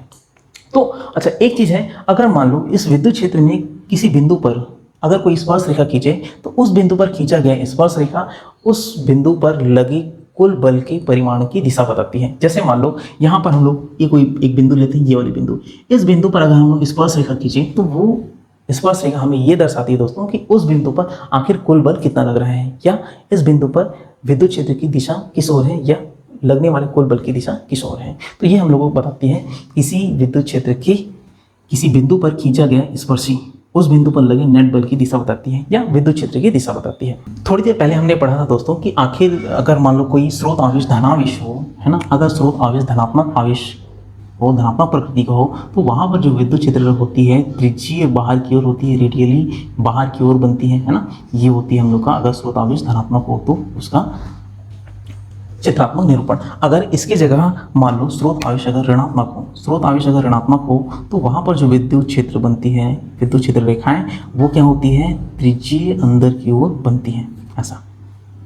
तो अच्छा, एक चीज़ है, अगर मान लो इस विद्युत क्षेत्र में किसी बिंदु पर अगर कोई स्पर्श रेखा खींचे तो उस बिंदु पर खींचा गया स्पर्श रेखा उस बिंदु पर लगी कुल बल के परिमाण की दिशा बताती है। जैसे मान लो यहाँ पर हम लोग ये कोई एक बिंदु लेते हैं, ये वाली बिंदु, इस बिंदु पर अगर हम लोग स्पर्श रेखा खींचे तो वो स्पर्श रेखा हमें ये दर्शाती है दोस्तों कि उस बिंदु पर आखिर कुल बल कितना लग रहा है, या इस बिंदु पर विद्युत क्षेत्र की दिशा किस ओर है, या लगने वाले कुल बल की दिशा किस ओर है। तो ये हम लोगों को बताती है किसी विद्युत क्षेत्र की किसी बिंदु पर खींचा गया स्पर्शी उस बिंदु पर लगे नेट बल की दिशा बताती है या विद्युत क्षेत्र की दिशा बताती है। थोड़ी देर पहले हमने पढ़ा था दोस्तों कि आखिर अगर मान लो कोई स्रोत आवेश धनावेश हो, है ना, अगर स्रोत आवेश धनात्मक आवेश हो, धनात्मक प्रकृति का हो, तो वहाँ पर जो विद्युत क्षेत्र होती है त्रिज्यीय बाहर की ओर होती है, रेडियली बाहर की ओर बनती है ना, ये होती है हम लोग का अगर स्रोत आवेश धनात्मक हो तो उसका चित्रात्मक निरूपण। अगर इसकी जगह मान लो स्रोत आवेश अगर ऋणात्मक हो, स्रोत आवेश अगर ऋणात्मक हो तो वहाँ पर जो विद्युत क्षेत्र बनती है, विद्युत क्षेत्र रेखाएं, वो क्या होती है, त्रिज्यीय अंदर की ओर बनती हैं, ऐसा।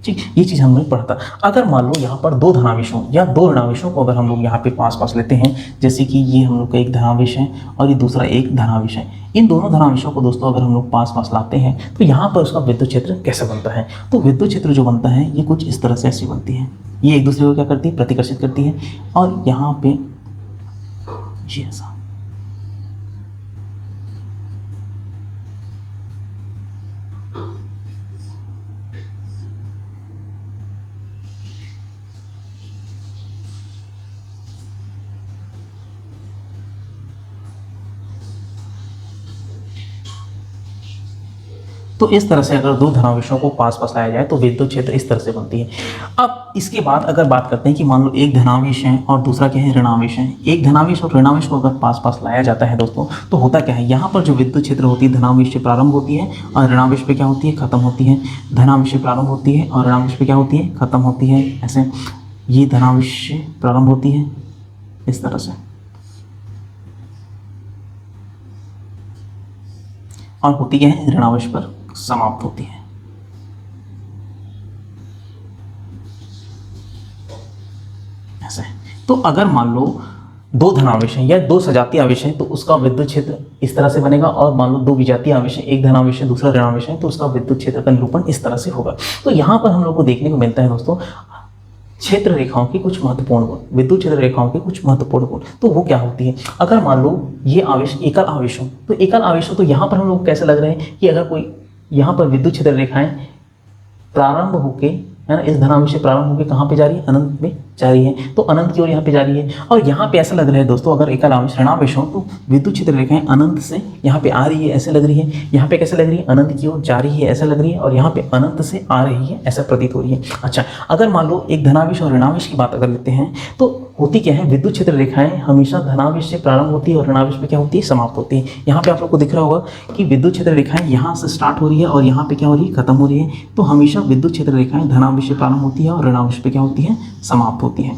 ठीक, ये चीज़ हमने पढ़ा था। अगर मान लो यहाँ पर दो धनावेशों या दो ऋणावेशों को अगर हम लोग यहाँ पे पास पास लेते हैं, जैसे कि ये हम लोग का एक धनावेश है और ये दूसरा एक धनावेश है, इन दोनों धनावेशों को दोस्तों अगर हम लोग पास पास लाते हैं तो यहाँ पर उसका विद्युत क्षेत्र कैसे बनता है। तो विद्युत क्षेत्र जो बनता है ये कुछ इस तरह से ऐसी बनती है, ये एक दूसरे को क्या करती है, प्रतिकर्षित करती है, और यहाँ पे ये ऐसा, तो इस तरह से अगर दो धनावेशों को पास पास लाया जाए तो विद्युत क्षेत्र इस तरह से बनती है। अब इसके बाद अगर बात करते हैं कि मान लो एक धनावेश है और दूसरा क्या है, ऋणावेश है। एक धनावेश और ऋणावेश को अगर पास पास लाया जाता है दोस्तों, तो होता क्या है, यहाँ पर जो विद्युत क्षेत्र होती है धनावेश से प्रारंभ होती है और ऋणावेश पे क्या होती है, खत्म होती है। धनावेश से प्रारंभ होती है और ऋणावेश पे क्या होती है, खत्म होती है। ऐसे ये धनावेश से प्रारंभ होती है इस तरह से और होती क्या है, ऋणावेश पर समाप्त होती है। ऐसे तो अगर मान लो दो धनावेश हैं या दो सजातीय आवेश हैं तो उसका विद्युत क्षेत्र इस तरह से बनेगा, और मान लो दो विजातीय आवेश हैं, एक धनावेश है दूसरा ऋणावेश है, तो उसका विद्युत क्षेत्र का निरूपण इस तरह से होगा। तो यहाँ पर हम लोग को देखने को मिलता है दोस्तों क्षेत्र रेखाओं की कुछ महत्वपूर्ण गुण, विद्युत क्षेत्र रेखाओं के कुछ महत्वपूर्ण गुण। तो वो क्या होती है, अगर मान लो ये आवेश एकल आवेश हो, तो एकल आवेश हो तो यहाँ पर हम लोग कैसे लग रहे हैं कि अगर कोई यहाँ पर विद्युत क्षेत्र रेखाएं प्रारंभ होके, है ना, इस धनावेश से प्रारंभ होकर कहाँ पे जा रही है, अनंत में जा रही है, तो अनंत की ओर यहाँ पे जा रही है। और यहाँ पे ऐसा लग रहा है दोस्तों अगर एकल आवेश ऋणावेश हो तो विद्युत क्षेत्र रेखाएं अनंत से यहाँ पे आ रही है ऐसे लग रही है, यहाँ पे कैसे लग रही है, अनंत की ओर जा रही है ऐसा लग रही है, और यहाँ पे अनंत से आ रही है ऐसा प्रतीत हो रही है। अच्छा, अगर मान लो एक धनावेश और ऋणावेश की बात अगर लेते हैं तो होती क्या है, विद्युत क्षेत्र रेखाएं हमेशा धनावेश से प्रारंभ होती है और ऋणावेश पे क्या होती है, समाप्त होती है। यहाँ पे आप लोग को दिख रहा होगा कि विद्युत क्षेत्र रेखाएं यहाँ से स्टार्ट हो रही है और यहाँ पे क्या हो रही है, खत्म हो रही है। तो हमेशा विद्युत क्षेत्र रेखाएं धनावेश से प्रारंभ होती है और ऋणावेश पे क्या होती है, समाप्त होती है।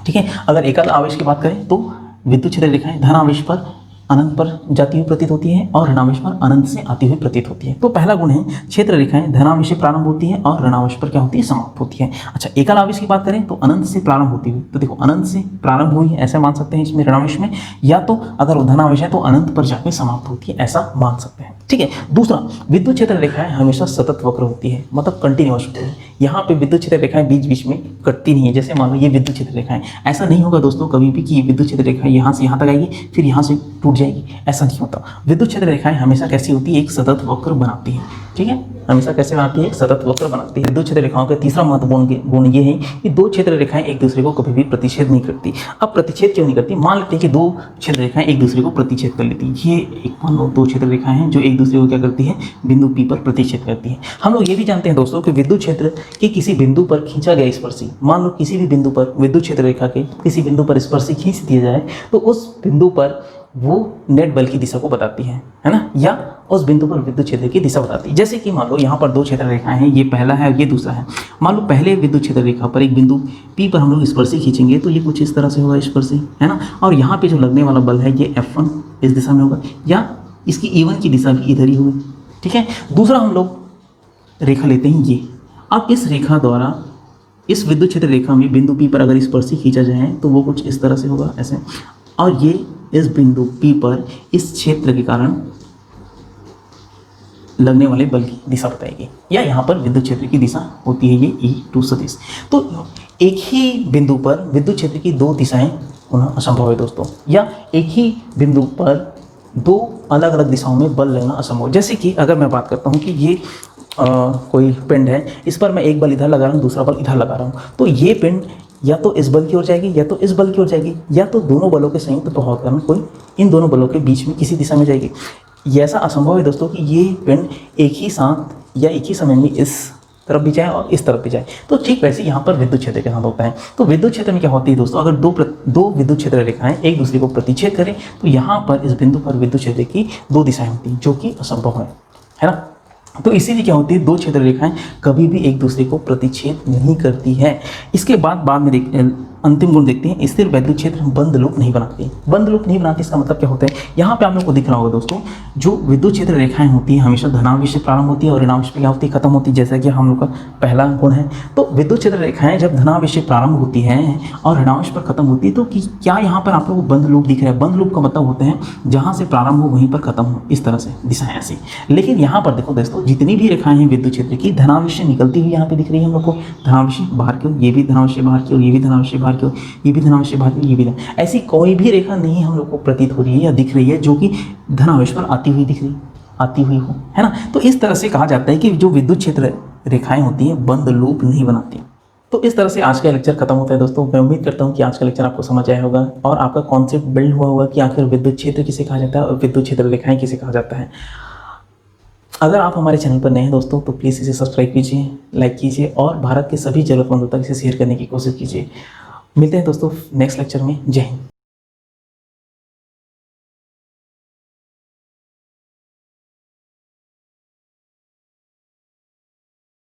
ठीक है, अगर एकल आवेश की बात करें तो विद्युत क्षेत्र रेखाएं धनावेश पर अनंत पर जाती हुई प्रतीत होती है और ऋणावेश पर अनंत से आती हुई प्रतीत होती है। तो पहला गुण है क्षेत्र रेखाएं धनावेश से प्रारंभ होती है और ऋणावेश पर क्या होती है, समाप्त होती है। अच्छा, एकल आवेश की बात करें तो अनंत से प्रारंभ होती हुई, तो देखो अनंत से प्रारंभ हुई है ऐसे मान सकते हैं इसमें ऋणावेश में, या तो अगर वो धनावेश है तो अनंत पर जाकर समाप्त होती है ऐसा मान सकते हैं। ठीक है, दूसरा विद्युत क्षेत्र रेखाएं हमेशा सतत वक्र होती है, मतलब कंटिन्यूअस होती है। यहाँ पे विद्युत क्षेत्र रेखाएं बीच बीच में कटती नहीं है। जैसे मान लो ये विद्युत क्षेत्र रेखाएं, ऐसा नहीं होगा दोस्तों कभी भी कि विद्युत क्षेत्र रेखाएं यहाँ से यहाँ तक आएगी फिर यहाँ से टूट जाएगी, ऐसा नहीं होता। विद्युत क्षेत्र रेखाएं हमेशा कैसी होती है, एक सतत वक्र बनाती है। ठीक है, हमेशा कैसे बनाती है, एक सतत वक्र बनाती है। विद्युत क्षेत्र रेखाओं का तीसरा महत्वपूर्ण गुण ये है कि दो क्षेत्र रेखाएं एक दूसरे को कभी भी प्रतिच्छेद नहीं करती। अब प्रतिच्छेद क्यों नहीं करती, मान लेते हैं कि दो क्षेत्र रेखाएं एक दूसरे को प्रतिच्छेद कर लेती है। ये एक मान लो दो क्षेत्र रेखाएं हैं जो एक दूसरे को क्या करती है, बिंदु P पर प्रतिच्छेद करती है। हम लोग ये भी जानते हैं दोस्तों कि विद्युत क्षेत्र के किसी बिंदु पर खींचा गया स्पर्शी, मान लो किसी भी बिंदु पर विद्युत क्षेत्र रेखा के किसी बिंदु पर स्पर्शी खींच दिया जाए तो उस बिंदु पर वो नेट बल की दिशा को बताती है ना, या उस बिंदु पर विद्युत क्षेत्र की दिशा बताती है। जैसे कि मान लो यहाँ पर दो क्षेत्र रेखाएं हैं, ये पहला है और ये दूसरा है। मान लो पहले विद्युत क्षेत्र रेखा पर एक बिंदु P पर हम लोग स्पर्शी खींचेंगे तो ये कुछ इस तरह से होगा स्पर्शी, है ना, और यहाँ पे जो लगने वाला बल है ये F1 इस दिशा में होगा, या इसकी E1 की दिशा भी इधर ही होगी। ठीक है, दूसरा हम लोग रेखा लेते हैं ये। अब इस रेखा द्वारा इस विद्युत क्षेत्र रेखा में बिंदु P पर अगर स्पर्शी खींचा जाए तो वो कुछ इस तरह से होगा ऐसे, और ये इस बिंदु P पर इस क्षेत्र के कारण लगने वाले बल की दिशा बताएगी, या यहाँ पर विद्युत क्षेत्र की दिशा होती है ये E2 सदिश। तो एक ही बिंदु पर विद्युत क्षेत्र की दो दिशाएं होना असंभव है दोस्तों, या एक ही बिंदु पर दो अलग अलग दिशाओं में बल लगना असंभव। जैसे कि अगर मैं बात करता हूँ कि ये कोई पिंड है, इस पर मैं एक बल इधर लगा रहा हूँ दूसरा बल इधर लगा रहा हूँ, तो ये पिंड या तो इस बल की ओर जाएगी या तो इस बल की ओर जाएगी, या तो दोनों बलों के संयुक्त प्रभाव के कारण कोई इन दोनों बलों के बीच में किसी दिशा में जाएगी। ये ऐसा असंभव है दोस्तों कि ये पिंड एक ही साथ या एक ही समय में इस तरफ भी जाए और इस तरफ भी जाए। तो ठीक वैसे यहाँ पर विद्युत क्षेत्र के साथ होता है। तो विद्युत क्षेत्र में क्या होती है दोस्तों, अगर दो विद्युत क्षेत्र रेखाएं एक दूसरे को प्रतिच्छेद करें तो यहाँ पर इस बिंदु पर विद्युत क्षेत्र की दो दिशाएं होती हैं जो कि असंभव है ना। तो इसीलिए क्या होती है, दो क्षेत्र रेखाएं कभी भी एक दूसरे को प्रतिच्छेद नहीं करती है। इसके बाद में अंतिम गुण देखते हैं, स्थिर वैद्युत क्षेत्र बंद लूप नहीं बनाती। बंद लूप नहीं बनाती इसका मतलब क्या होता है, यहाँ पे आप लोग को दिख रहा होगा दोस्तों, जो विद्युत क्षेत्र रेखाएं होती हैं हमेशा धनावेश से प्रारंभ होती है और ऋणावेश पे क्या होती है, खत्म होती है, जैसा कि हम लोग का पहला गुण है। तो विद्युत क्षेत्र रेखाएं जब धनावेश से प्रारंभ होती हैं और ऋणावेश पर खत्म होती है, तो क्या यहाँ पर आप लोग को बंद लूप दिख रहा है। बंद लूप का मतलब होता है जहाँ से प्रारंभ हो वहीं पर खत्म हो, इस तरह से दिशाएं ऐसी। लेकिन यहाँ पर देखो दोस्तों, जितनी भी रेखाएं हैं विद्युत क्षेत्र की धनावेश से निकलती हुई यहाँ पे दिख रही है हम लोग को, धनावेश बाहर की ओर, ये भी धनावेश बाहर की ओर, ये भी धनावेश बाहर की ओर, ये भी धनावेश बाहर की ओर, ये भी ऐसी कोई भी रेखा नहीं हम लोग को प्रतीत हो रही है या दिख रही है जो कि धनावेश पर आती हुई हो, है ना। तो इस तरह से कहा जाता है कि जो विद्युत क्षेत्र रेखाएं होती हैं बंद लूप नहीं बनाती। तो इस तरह से आज का लेक्चर खत्म होता है दोस्तों। मैं उम्मीद करता हूँ कि आज का लेक्चर आपको समझ आया होगा और आपका कॉन्सेप्ट बिल्ड हुआ होगा कि आखिर विद्युत क्षेत्र किसे कहा जाता है और विद्युत क्षेत्र रेखाएं किसे कहा जाता है। अगर आप हमारे चैनल पर नए हैं दोस्तों तो प्लीज़ इसे सब्सक्राइब कीजिए, लाइक कीजिए और भारत के सभी ज़रूरतमंदों तक इसे शेयर करने की कोशिश कीजिए। मिलते हैं दोस्तों नेक्स्ट लेक्चर में। जय हिंद।